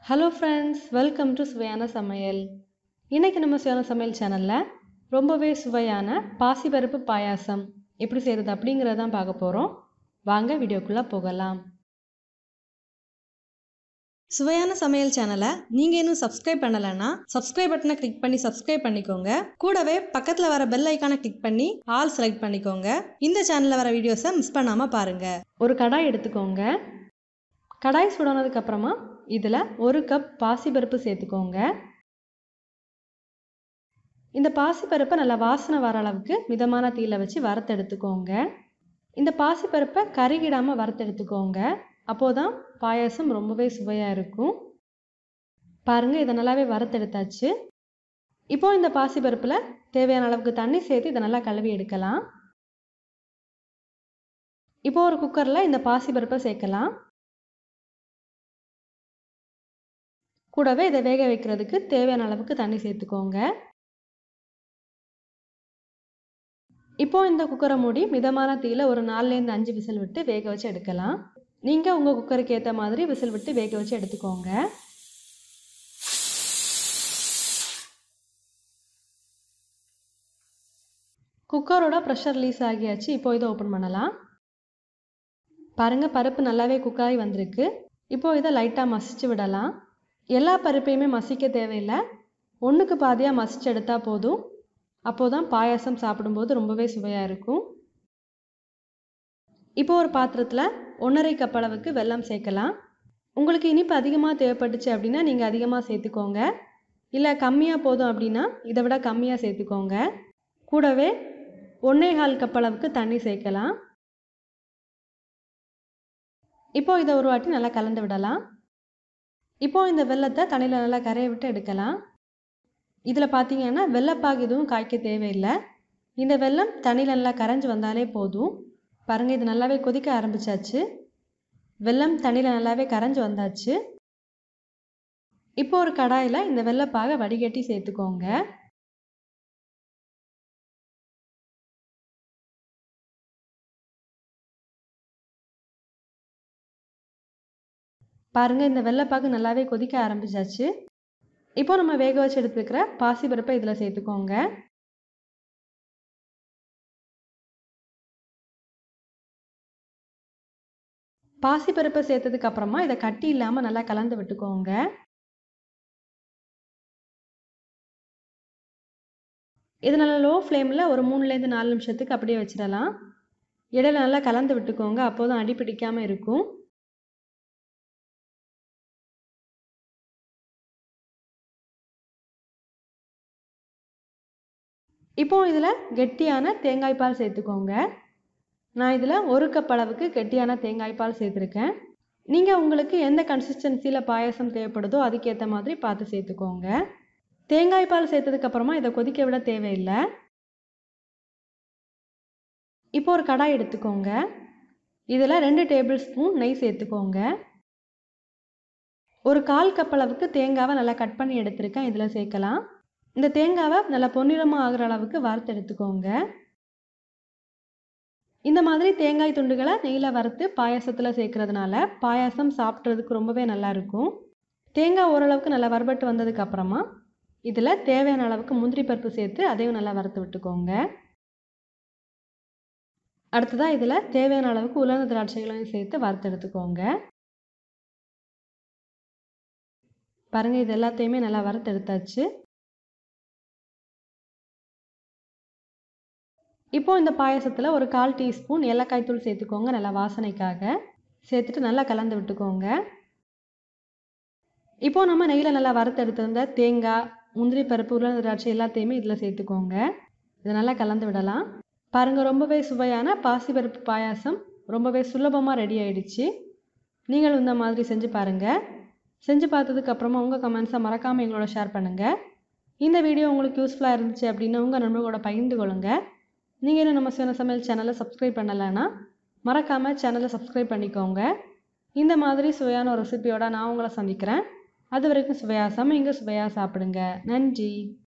Hello friends, welcome to Suvaiyana Samayal. இன்னைக்கு நம்ம சுவையான சமையல் சேனல்ல ரொம்பவே சுவையான பாசி பருப்பு பாயாசம் எப்படி செய்யறது அப்படிங்கறத தான் பார்க்க போறோம். வாங்க வீடியோக்குள்ள போகலாம். சுவையான சமையல் சேனலை நீங்க இன்னும் சப்ஸ்கிரைப் பண்ணலனா சப்ஸ்கிரைப் பட்டனை கிளிக் பண்ணி சப்ஸ்கிரைப் பண்ணிக்கோங்க. கூடவே பக்கத்துல வர பெல் ஐகானை கிளிக் பண்ணி ஆல் செலக்ட் பண்ணிக்கோங்க. இந்த சேனல்ல வர வீடியோஸை மிஸ் பண்ணாம பாருங்க. ஒரு கடாய் எடுத்துக்கோங்க. கடாய் சூடானதுக்கு அப்புறமா இதுல 1 கப் பாசி பருப்பு சேர்த்துக்கோங்க. இந்த பாசி பருப்பை நல்லா வாசனை வர அளவுக்கு மிதமான தீயில வச்சு வறுத்தெடுத்துக்கோங்க. இந்த பாசி பருப்பை கருகிடாம வறுத்தெடுத்துக்கோங்க. அப்போதான் பாயாசம் ரொம்பவே சுவையா இருக்கும். பாருங்க, இதை நல்லாவே வறுத்தெடுத்தாச்சு. இப்போ இந்த பாசி பருப்புல தேவையான அளவுக்கு தண்ணி சேர்த்து இதை நல்லா கழுவி எடுக்கலாம். இப்போ ஒரு குக்கர்ல இந்த பாசி பருப்பை சேர்க்கலாம். கூடவே இதை வேக வைக்கிறதுக்கு தேவையான அளவுக்கு தண்ணி சேர்த்துக்கோங்க. இப்போ இந்த குக்கரை மூடி மிதமான தீயில ஒரு 4லேருந்து 5 விசில் விட்டு வேக வச்சு எடுக்கலாம். நீங்க உங்க குக்கருக்கு ஏற்ற மாதிரி விசில் விட்டு வேக வச்சு எடுத்துக்கோங்க. குக்கரோட ப்ரெஷர் ரிலீஸ் ஆகியாச்சு. இப்போ இதை ஓப்பன் பண்ணலாம். பாருங்க, பருப்பு நல்லாவே குக்காகி வந்திருக்கு. இப்போ இதை லைட்டா மசிச்சு விடலாம். எல்லா பருப்பையுமே மசிக்க தேவையில்லை, ஒன்றுக்கு பாதியாக மசிச்சு எடுத்தால் போதும். அப்போதான் பாயாசம் சாப்பிடும்போது ரொம்பவே சுவையாக இருக்கும். இப்போ ஒரு பாத்திரத்தில் 1½ கப் அளவுக்கு வெல்லம் சேர்க்கலாம். உங்களுக்கு இனிப்பு அதிகமாக தேவைப்பட்டுச்சு அப்படின்னா நீங்கள் அதிகமாக சேர்த்துக்கோங்க. இல்லை கம்மியாக போதும் அப்படின்னா இதை விட கம்மியாக சேர்த்துக்கோங்க. கூடவே 1¼ கப் அளவுக்கு தண்ணி சேர்க்கலாம். இப்போ இதை ஒரு வாட்டி நல்லா கலந்து விடலாம். இப்போ இந்த வெல்லத்தை தண்ணியில் நல்லா கரைய விட்டு எடுக்கலாம். இதில் பார்த்தீங்கன்னா வெள்ளப்பாகு எதுவும் காய்க்க தேவையில்லை. இந்த வெல்லம் தண்ணியில் நல்லா கரைஞ்சி வந்தாலே போதும். பாருங்கள், இது நல்லாவே கொதிக்க ஆரம்பிச்சாச்சு. வெல்லம் தண்ணியில் நல்லாவே கரைஞ்சி வந்தாச்சு. இப்போ ஒரு கடாயில் இந்த வெள்ளப்பாகை வடிகட்டி சேர்த்துக்கோங்க. பாருங்க, இந்த வெள்ளப்பாகு நல்லாவே கொதிக்க ஆரம்பிச்சாச்சு. இப்போ நம்ம வேக வச்சு எடுத்துக்கிற பாசி பருப்பை இதில் சேர்த்துக்கோங்க. பாசி பருப்பை சேர்த்ததுக்கு அப்புறமா இதை கட்டி இல்லாமல் நல்லா கலந்து விட்டுக்கோங்க. இது நல்லா லோ ஃப்ளேமில் ஒரு 3லேருந்து 4 நிமிஷத்துக்கு அப்படியே வச்சிடலாம். இடையில நல்லா கலந்து விட்டுக்கோங்க, அப்போதான் அடி பிடிக்காமல் இருக்கும். இப்போ இதில் கெட்டியான தேங்காய் பால் சேர்த்துக்கோங்க. நான் இதில் 1 கப் அளவுக்கு கெட்டியான தேங்காய் பால் சேர்த்துருக்கேன். நீங்கள் உங்களுக்கு எந்த கன்சிஸ்டன்சியில் பாயாசம் தேவைப்படுதோ அதுக்கேற்ற மாதிரி பார்த்து சேர்த்துக்கோங்க. தேங்காய் பால் சேர்த்ததுக்கப்புறமா இதை கொதிக்க விட தேவையில்லை. இப்போ ஒரு கடாய் எடுத்துக்கோங்க. இதில் 2 டேபிள் ஸ்பூன் நெய் சேர்த்துக்கோங்க. ஒரு 1/4 கப் அளவுக்கு தேங்காவை நல்லா கட் பண்ணி எடுத்திருக்கேன், இதில் சேர்க்கலாம். இந்த தேங்காவை நல்லா பொன்னிறமாக ஆகிற அளவுக்கு வறுத்து எடுத்துக்கோங்க. இந்த மாதிரி தேங்காய் துண்டுகளை நெய்யில் வறுத்து பாயாசத்தில் சேர்க்கறதுனால பாயாசம் சாப்பிட்றதுக்கு ரொம்பவே நல்லா இருக்கும். தேங்காய் ஓரளவுக்கு நல்லா வறுபட்டு வந்ததுக்கு அப்புறமா இதில் தேவையான அளவுக்கு முந்திரி பருப்பு சேர்த்து அதையும் நல்லா வறுத்து விட்டுக்கோங்க. அடுத்ததாக இதில் தேவையான அளவுக்கு உலர்ந்த திராட்சைகளையும் சேர்த்து வறுத்து எடுத்துக்கோங்க. பாருங்கள், இது எல்லாத்தையுமே நல்லா வறுத்து எடுத்தாச்சு. இப்போ இந்த பாயாசத்தில் ஒரு 1/4 டீஸ்பூன் ஏலக்காய் தூள் சேர்த்துக்கோங்க, நல்லா வாசனைக்காக. சேர்த்துட்டு நல்லா கலந்து விட்டுக்கோங்க. இப்போ நம்ம நெய்யில் நல்லா வறுத்து எடுத்திருந்த தேங்காய், முந்திரி பருப்பு, உலர்ந்த திராட்சை எல்லாத்தையுமே இதில் சேர்த்துக்கோங்க. இதை நல்லா கலந்து விடலாம். பாருங்கள், ரொம்பவே சுவையான பாசி பருப்பு பாயாசம் ரொம்பவே சுலபமாக ரெடி ஆயிடுச்சு. நீங்களும் இந்த மாதிரி செஞ்சு பாருங்கள். செஞ்சு பார்த்ததுக்கு அப்புறமா உங்கள் கமெண்ட்ஸை மறக்காமல் எங்களோட ஷேர் பண்ணுங்கள். இந்த வீடியோ உங்களுக்கு யூஸ்ஃபுல்லாக இருந்துச்சு அப்படின்னா உங்கள் நண்பர்களோட பகிர்ந்து கொள்ளுங்கள். நீங்கள் இன்னும் நம்ம சுவையான சமையல் சேனலை சப்ஸ்கிரைப் பண்ணலைன்னா மறக்காமல் சேனலை சப்ஸ்கிரைப் பண்ணிக்கோங்க. இந்த மாதிரி சுவையான ஒரு ரெசிபியோட நான் உங்களை சந்திக்கிறேன். அது வரைக்கும் சுவையாக சமைங்க, சுவையாக சாப்பிடுங்க. நன்றி.